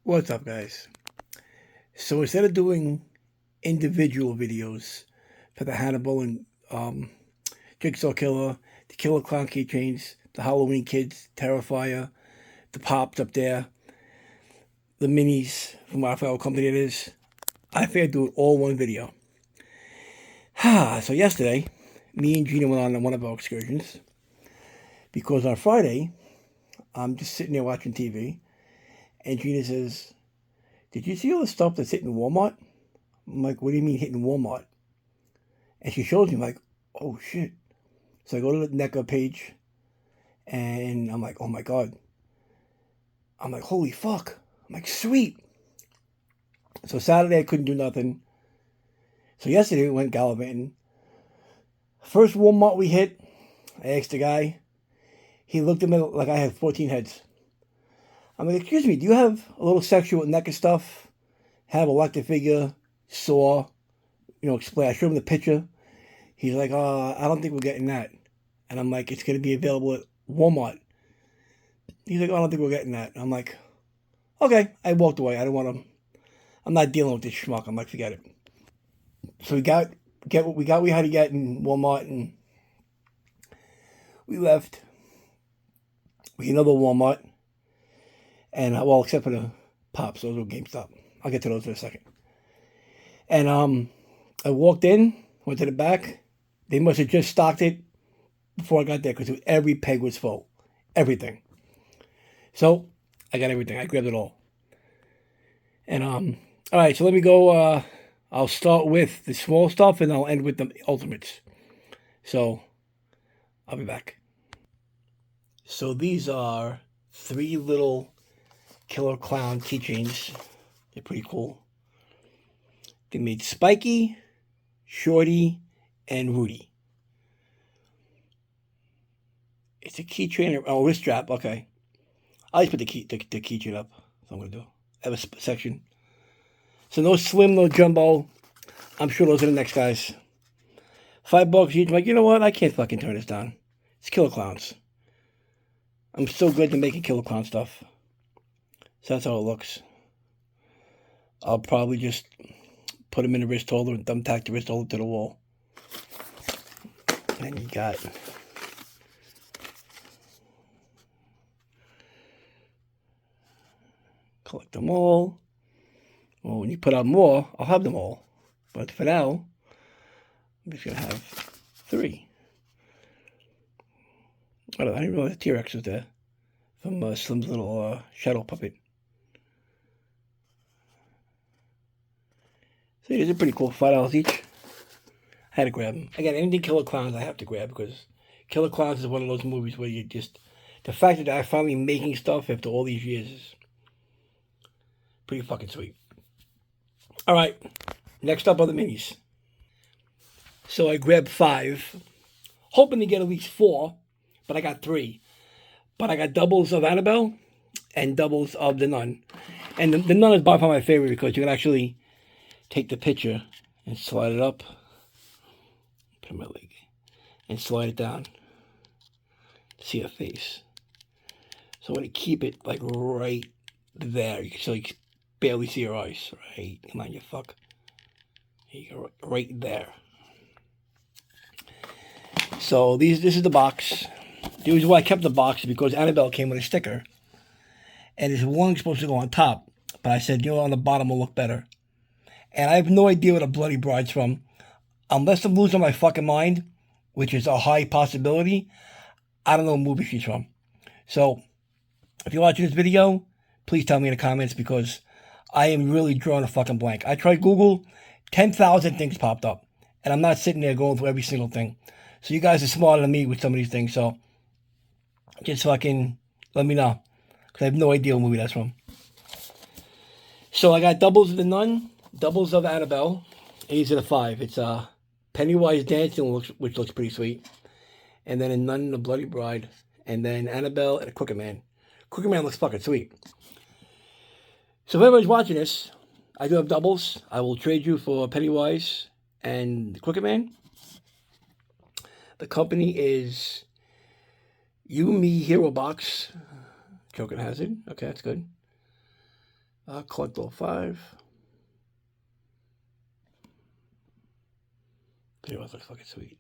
What's up, guys? So instead of doing individual videos for the Hannibal and Jigsaw Killer, the Killer Clown keychains, the Halloween Kids, Terrifier, the Pops up there, the Minis from whatever company it is, I figured I'd do it all in one video. So yesterday, me and Gina went on one of our excursions because on Friday, I'm just sitting there watching TV, and Gina says, "Did you see all the stuff that's hitting Walmart?" I'm like, "What do you mean hitting Walmart?" And she shows me, like, "Oh shit." So I go to the NECA page and I'm like, "Oh my God." I'm like, "Holy fuck." I'm like, "Sweet." So Saturday I couldn't do nothing. So yesterday we went gallivanting. First Walmart we hit, I asked the guy. He looked at me like I had 14 heads. I'm like, "Excuse me, do you have a little section with NECA stuff? Have electric figure, saw, explain." I showed him the picture. He's like, "I don't think we're getting that." And I'm like, "It's going to be available at Walmart." He's like, "I don't think we're getting that." I'm like, "Okay." I walked away. I don't want to. I'm not dealing with this schmuck. I'm like, forget it. So we get what we got. We had to get in Walmart, and we left. We another Walmart, and well, except for the Pops, those were GameStop. I'll get to those in a second. And I walked in, went to the back. They must have just stocked it before I got there because every peg was full, everything. So I got everything. I grabbed it all. And all right. So let me go. I'll start with the small stuff, and I'll end with the ultimates. So I'll be back. So these are 3 little Killer Clown keychains. They're pretty cool. They made Spiky, Shorty, and Rudy. It's a keychain. Oh, wrist strap. Okay. I'll just put the keychain up. That's what I'm going to do. I have a section. So no slim, no jumbo. I'm sure those are the next guys. $5 each. I'm like, you know what? I can't fucking turn this down. It's Killer Clowns. I'm so good to making Killer Clown stuff. So that's how it looks. I'll probably just put them in the wrist holder and thumbtack the wrist holder to the wall. And you got collect them all. Well, when you put out more, I'll have them all. But for now, I'm just going to have 3. I didn't realize T-Rex was there from Slim's little shadow puppet. So these are pretty cool. $5 each. I had to grab them. Again, anything Killer Clowns I have to grab because Killer Clowns is one of those movies where you just... The fact that I'm finally making stuff after all these years is pretty fucking sweet. All right. Next up are the minis. So I grabbed 5, hoping to get at least 4, but I got 3. But I got doubles of Annabelle and doubles of the Nun. And the Nun is by far my favorite because you can actually take the picture and slide it up, put my leg, and slide it down to see her face. So I'm going to keep it like right there so you can barely see her eyes. Right? Come on, you fuck. Here you go, right there. So this is the box. The reason why I kept the box is because Annabelle came with a sticker. And this one supposed to go on top. But I said, on the bottom will look better. And I have no idea what a Bloody Bride's from. Unless I'm losing my fucking mind, which is a high possibility, I don't know what movie she's from. So, if you're watching this video, please tell me in the comments because I am really drawing a fucking blank. I tried Google, 10,000 things popped up. And I'm not sitting there going through every single thing. So you guys are smarter than me with some of these things. So, just fucking let me know. Because I have no idea what movie that's from. So I got doubles of the Nun, doubles of Annabelle. These are the 5. It's Pennywise dancing, which looks pretty sweet. And then a Nun and a Bloody Bride. And then Annabelle and a Crooked Man. Crooked Man looks fucking sweet. So if everybody's watching this, I do have doubles. I will trade you for Pennywise and the Crooked Man. The company is You Me Hero Box. Joking Hazard. Okay, that's good. Collect all 5. Video looks fucking sweet.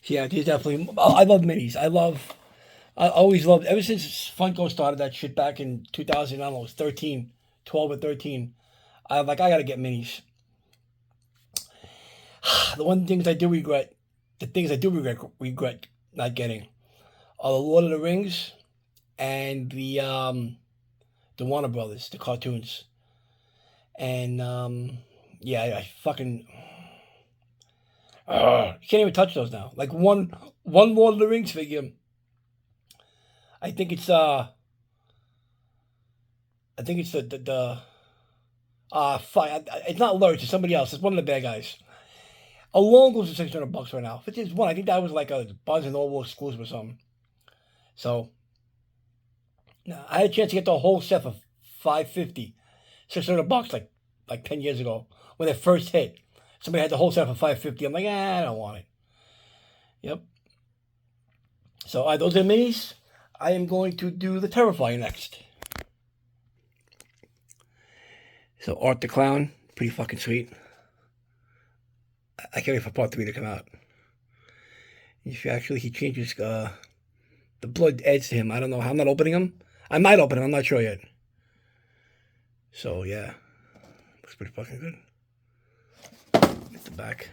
Yeah, these definitely. I love minis. I always loved, ever since Funko started that shit back in 2000, I don't know, it was 13, 12 or 13. I gotta get minis. The things I do regret not getting are the Lord of the Rings and the Warner Brothers, the cartoons. And yeah, I fucking you can't even touch those now. Like one Lord of the Rings figure. I think it's the fine. It's not Lurch, it's somebody else. It's one of the bad guys. Alone goes for $600 right now. 51. I think that was like a Barnes and Noble exclusive or something. So I had a chance to get the whole set for $550, $600 like 10 years ago when it first hit. Somebody had the whole set for $550. I'm like, I don't want it. Yep. So those are minis. I am going to do the Terrifier next. So Art the Clown, pretty fucking sweet. I can't wait for part 3 to come out. If actually he changes the blood adds to him. I don't know. I'm not opening him. I might open him. I'm not sure yet. So yeah, looks pretty fucking good. At the back,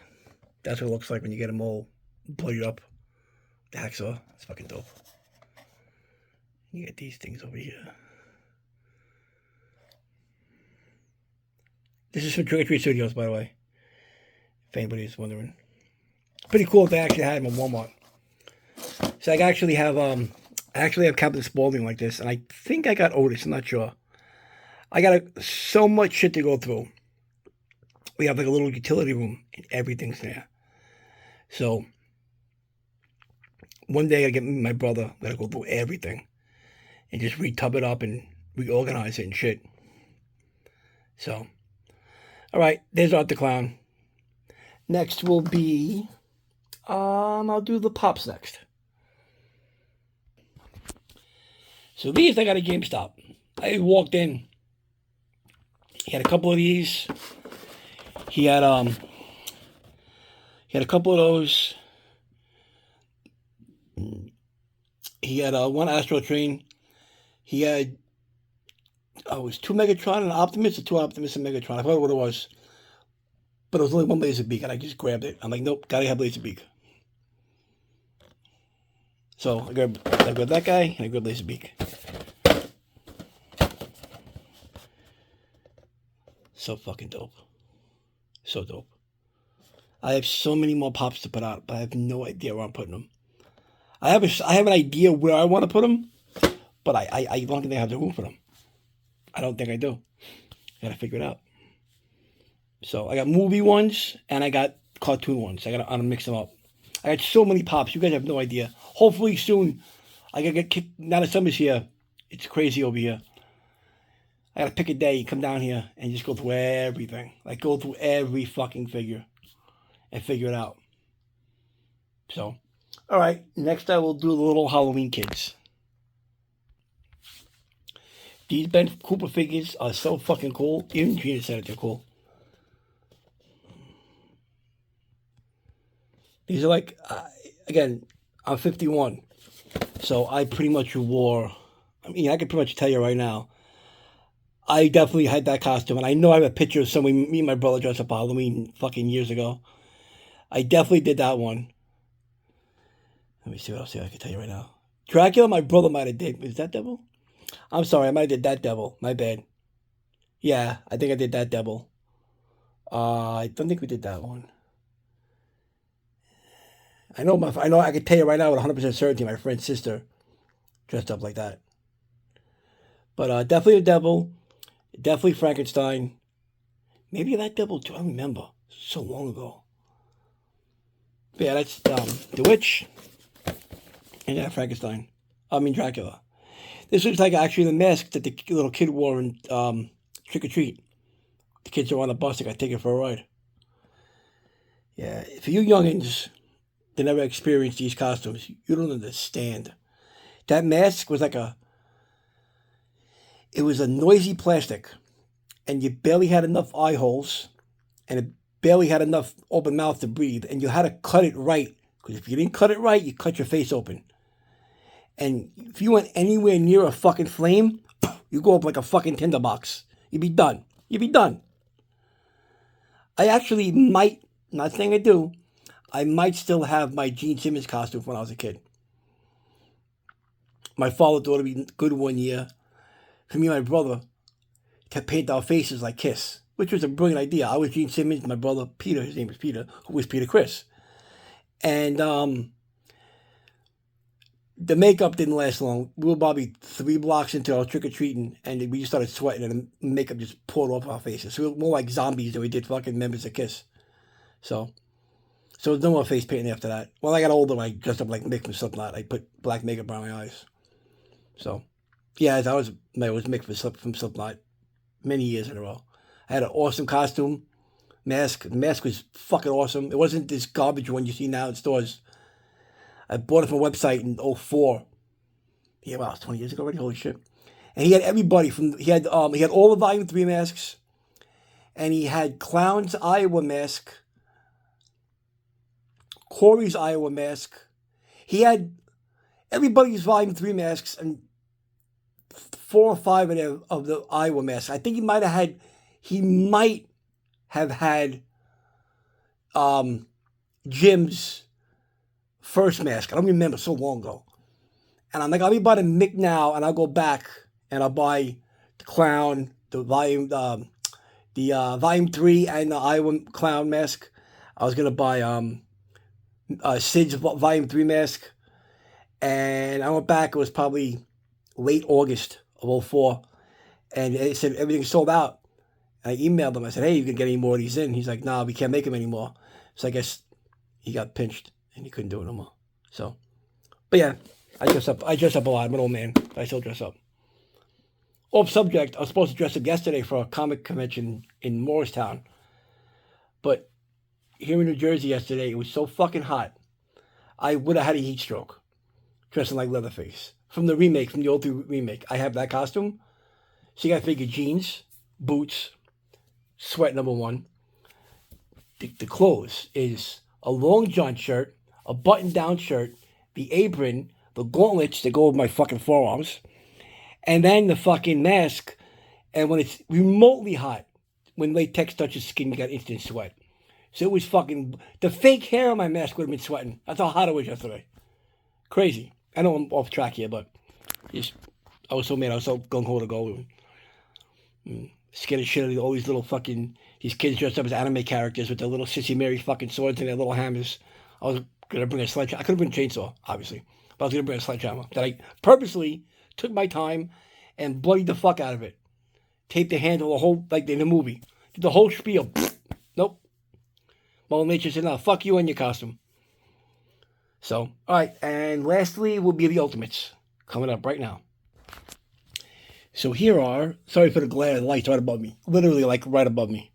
that's what it looks like when you get them all bloodied up. The hacksaw. It's fucking dope. You get these things over here. This is from Trick or Treat Studios, by the way. If anybody's wondering. Pretty cool if they actually had them in Walmart. So I actually have Captain Spaulding like this, and I think I got Otis. I'm not sure. I got so much shit to go through. We have like a little utility room, and everything's there. So one day I get my brother. Gotta go through everything and just retub it up and reorganize it and shit. So, all right, there's Art the Clown. Next will be, I'll do the Pops next. So these I got at GameStop. I walked in. He had a couple of these. He had a couple of those. He had one Astro Train. He had it was 2 Megatron and Optimus, or 2 Optimus and Megatron. I forgot what it was. But it was only 1 Laserbeak, and I just grabbed it. I'm like, nope, gotta have Laserbeak. So I grabbed that guy, and I grabbed Laserbeak. So fucking dope. So dope. I have so many more Pops to put out, but I have no idea where I'm putting them. I have an idea where I want to put them, but I don't think I have the room for them. I don't think I do. I gotta figure it out. So I got movie ones and I got cartoon ones. I gotta mix them up. I got so many Pops. You guys have no idea. Hopefully soon, I gotta get kicked. Now that summer's here, it's crazy over here. I gotta pick a day, come down here, and just go through everything. Like go through every fucking figure and figure it out. So, all right. Next, I will do the little Halloween kids. These Ben Cooper figures are so fucking cool. Even Gina said it, they're cool. These are like, again, I'm 51. So I pretty much wore, I mean, I can pretty much tell you right now, I definitely had that costume. And I know I have a picture of somebody, me and my brother dressed up for Halloween fucking years ago. I definitely did that one. Let me see what else I can tell you right now. Dracula, my brother might have did. Is that devil? I'm sorry, I might have did that devil. My bad. Yeah, I think I did that devil. I don't think we did that one. I know I can tell you right now with 100% certainty my friend's sister dressed up like that. But definitely the devil. Definitely Frankenstein. Maybe that devil too. I don't remember. So long ago. But yeah, that's the witch. And yeah, Frankenstein. I mean Dracula. This looks like actually the mask that the little kid wore in Trick or Treat. The kids are on the bus. They got taken for a ride. Yeah, for you youngins that never experienced these costumes, you don't understand. That mask was like It was a noisy plastic, and you barely had enough eye holes, and it barely had enough open mouth to breathe, and you had to cut it right, because if you didn't cut it right, you cut your face open. And if you went anywhere near a fucking flame, you go up like a fucking tinderbox. You'd be done. You'd be done. I actually might, not saying I do, I might still have my Gene Simmons costume from when I was a kid. My father thought it'd be good one year for me and my brother to paint our faces like Kiss, which was a brilliant idea. I was Gene Simmons, my brother Peter, his name was Peter, who was Peter Criss. And the makeup didn't last long. We were probably 3 blocks into our trick-or-treating, and we just started sweating, and the makeup just poured off our faces. So we were more like zombies than we did fucking members of Kiss. So there's no more face painting after that. When I got older, I dressed up like Mick from Slipknot. I put black makeup around my eyes. So, yeah, I was Mick from Slipknot many years in a row. I had an awesome costume, mask. The mask was fucking awesome. It wasn't this garbage one you see now in stores. I bought it from a website in 2004. Yeah, wow, it's 20 years ago already. Holy shit! And he had everybody from. He had all the Volume 3 masks, and he had Clown's Iowa mask, Corey's Iowa mask. He had everybody's Volume 3 masks and 4 or 5 of the Iowa masks. I think he might have had Jim's first mask. I don't remember, so long ago. And I'm like, I'll be buying the Mick now, and I'll go back and I'll buy the Clown, the Volume 3 and the Iowa Clown mask. I was gonna buy Sid's Volume 3 mask, and I went back. It was probably late August of 2004, and it said everything's sold out. And I emailed him. I said, hey, you can get any more of these in? He's like, nah, we can't make them anymore. So I guess he got pinched and he couldn't do it no more. So, but yeah, I dress up a lot. I'm an old man. I still dress up. Off subject, I was supposed to dress up yesterday for a comic convention in Morristown, but here in New Jersey yesterday, it was so fucking hot. I would have had a heat stroke dressing like Leatherface. From the remake, from the old remake. I have that costume. So you got to figure jeans, boots, sweat number 1. The clothes is a long john shirt, a button-down shirt, the apron, the gauntlets that go over my fucking forearms, and then the fucking mask. And when it's remotely hot, when latex touches skin, you got instant sweat. So it was fucking... The fake hair on my mask would have been sweating. That's how hot it was yesterday. Crazy. I know I'm off track here, but I was so mad. I was so gung-ho to go. Scared of shit of all these little fucking... These kids dressed up as anime characters with their little Sissy Mary fucking swords and their little hammers. I was going to bring a sledgehammer. I could have brought a chainsaw, obviously. But I was going to bring a sledgehammer. That I purposely took my time and bloodied the fuck out of it. Taped the handle, the whole... Like in the movie. Did the whole spiel. Nope. Mother Nature said, no, fuck you and your costume. So, all right, and lastly will be the Ultimates, coming up right now. So here are, sorry for the glare of the lights right above me, literally like right above me.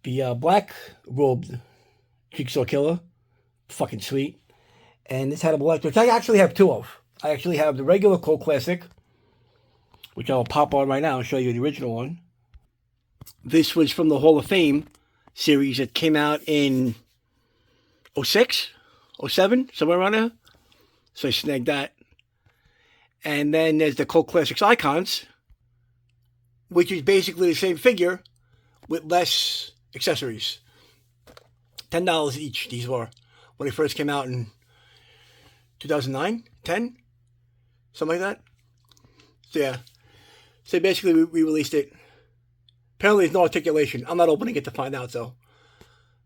The black-robed Jigsaw Killer, fucking sweet. And this had a black, which I actually have 2 of. I actually have the regular Cult Classic, which I'll pop on right now and show you the original one. This was from the Hall of Fame series that came out in 06? 07, somewhere around there. So I snagged that. And then there's the Cult Classics Icons, which is basically the same figure with less accessories. $10 each, these were, when they first came out in 2009, 10, something like that. So yeah. So basically we released it. Apparently there's no articulation. I'm not opening it to find out, so.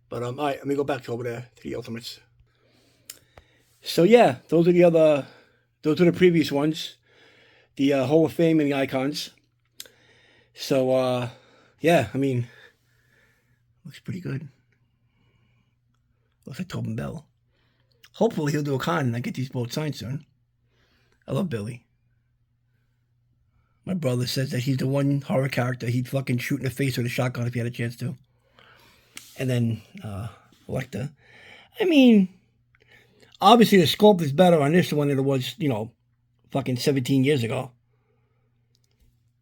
But all right, let me go back over there to the Ultimates. So yeah, those are the previous ones, the Hall of Fame and the Icons. So yeah, I mean, looks pretty good. Looks like Tobin Bell. Hopefully he'll do a con and I get these both signed soon. I love Billy. My brother says that he's the one horror character he'd fucking shoot in the face with a shotgun if he had a chance to. And then Lecter. I mean, obviously the sculpt is better on this one than it was, fucking 17 years ago.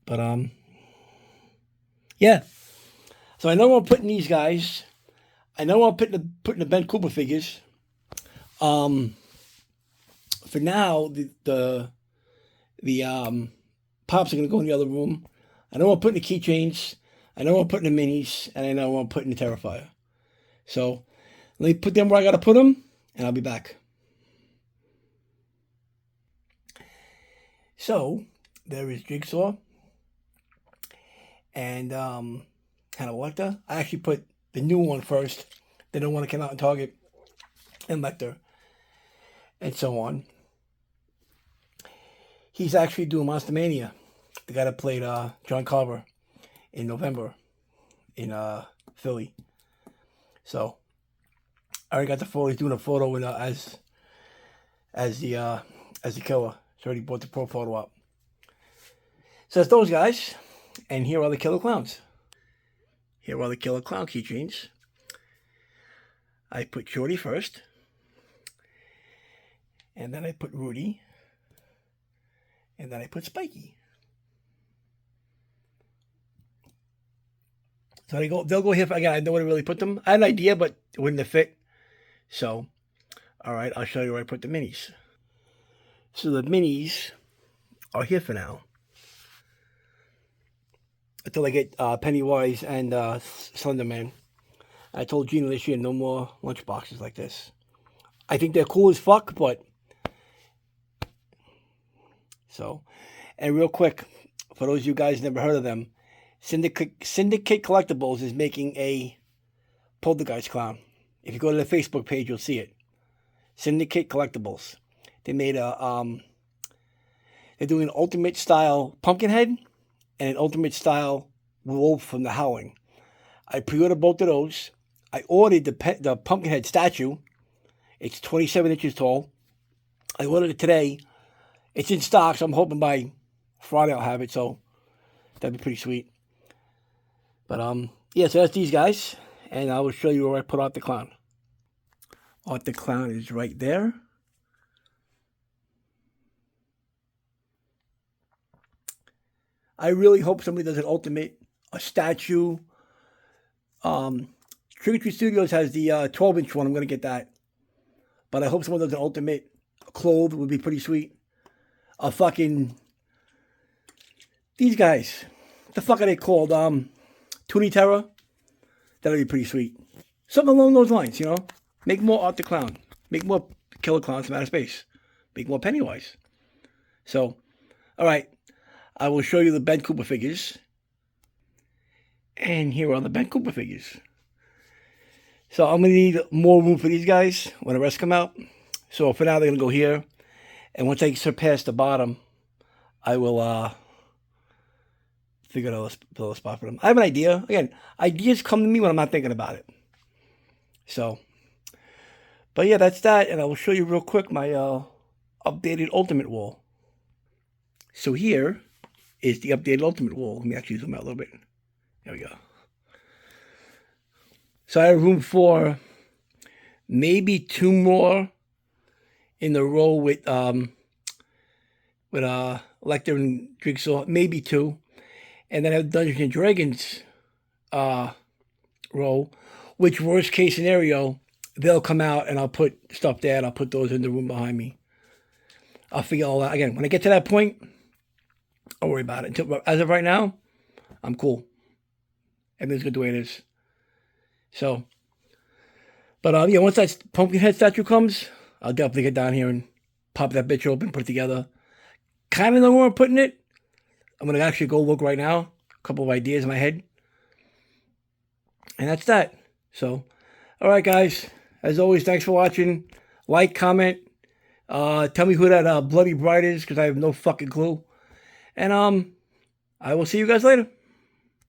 But yeah. So I know I'm putting these guys. I know I'm putting the Ben Cooper figures. For now, the pops are gonna go in the other room. I know I'm putting the keychains. I know I'm putting the minis, and I know I'm putting the Terrifier. So let me put them where I gotta put them, and I'll be back. So there is Jigsaw and Hannibal Lecter. I actually put the new one first, then the one that came out in Target, and Lecter, and so on. He's actually doing Monster Mania. The guy that played John Carver in November in Philly. So I already got the photo. He's doing a photo in, as the killer. He's already brought the pro photo up. So that's those guys, and here are the Killer Clowns. Here are the Killer Clown keychains. I put Shorty first, and then I put Rudy, and then I put Spiky. So they'll go here. Again, I don't want to really put them. I had an idea, but it wouldn't have fit. So, all right, I'll show you where I put the minis. So the minis are here for now. Until I get Pennywise and Slenderman. I told Gina this year, no more lunch boxes like this. I think they're cool as fuck, but... So, and real quick, for those of you guys never heard of them, Syndicate Collectibles is making a Poltergeist clown. If you go to the Facebook page, you'll see it. Syndicate Collectibles. They made a, they're doing an Ultimate style Pumpkinhead and an Ultimate style Wolf from The Howling. I pre-ordered both of those. I ordered the Pumpkinhead statue. It's 27 inches tall. I ordered it today. It's in stock, so I'm hoping by Friday I'll have it, so that'd be pretty sweet. But, yeah, so that's these guys, and I will show you where I put Art the Clown. Art the Clown is right there. I really hope somebody does an Ultimate, a statue. Trick or Treat Studios has the 12-inch one. I'm going to get that. But I hope someone does an Ultimate. A clothed would be pretty sweet. A fucking... These guys. What the fuck are they called? Toonie Terror? That'll be pretty sweet. Something along those lines, you know? Make more Art the Clown. Make more Killer Clowns from outer space. Make more Pennywise. So, alright. I will show you the Ben Cooper figures. And here are the Ben Cooper figures. So I'm going to need more room for these guys when the rest come out. So for now, they're going to go here. And once I surpass the bottom, I will figure out a spot for them. I have an idea. Again, ideas come to me when I'm not thinking about it. So, but yeah, that's that. And I will show you real quick my updated Ultimate wall. So here is the updated Ultimate wall. Let me actually zoom out a little bit. There we go. So I have room for maybe 2 more in the row with Lecter and Jigsaw, maybe 2, and then I have Dungeons and Dragons row, which worst case scenario, they'll come out and I'll put stuff there and I'll put those in the room behind me. I'll figure all that again when I get to that point. Don't worry about it. As of right now, I'm cool. Everything's good the way it is. So, but yeah, once that Pumpkinhead statue comes, I'll definitely get down here and pop that bitch open, put it together. Kind of know where I'm putting it. I'm going to actually go look right now. A couple of ideas in my head. And that's that. So, all right, guys. As always, thanks for watching. Like, comment. Tell me who that Bloody Bride is, because I have no fucking clue. And I will see you guys later.